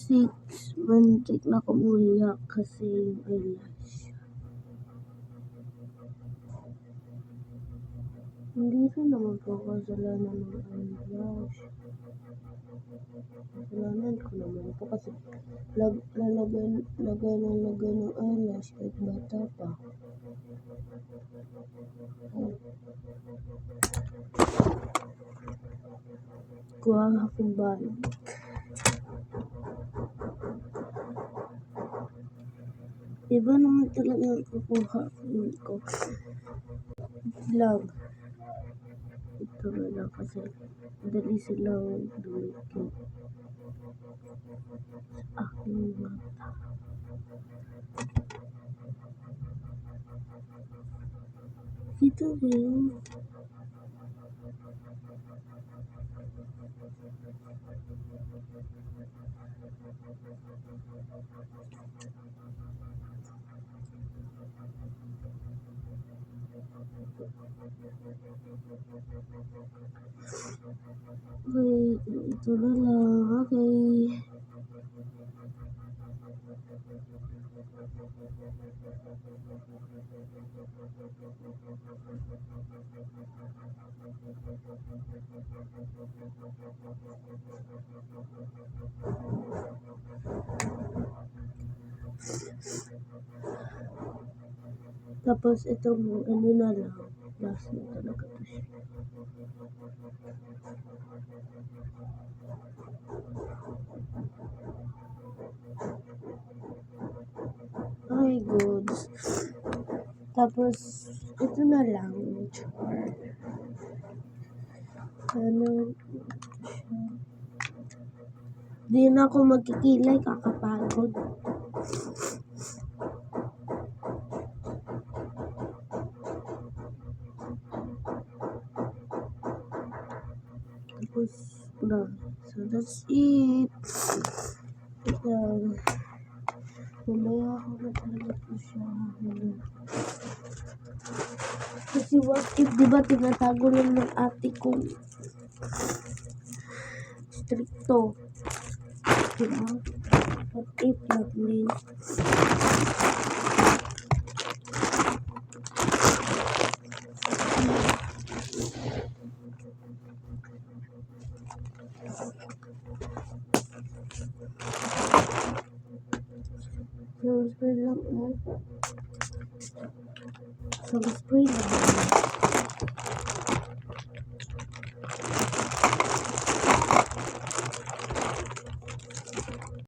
6, mantik na kumuyak kasi yung eyelash. Hindi rin naman po kasalanan ng eyelash. Kasalanan ko naman po kasi lagay ng eyelash kahit bata pa. Kuha akong balik. Iba naman talaga kukuha ko. Vlog. Ito na lang kasi dali silang dumikit sa aking mata. Ito rin. Wait, ito na lang. Okay. Tapos itong ano na lang. Last na talaga to siya. Okay, good. Tapos ito na lang. Ano siya. Di na ako magkikilay, kakapagod. Tapos na. So that's it. Mamaya ako na talaga po siya. Kasi what if, diba tinatago lang ng ate kong stricto. Diba? What if, lovely. So, spray lang.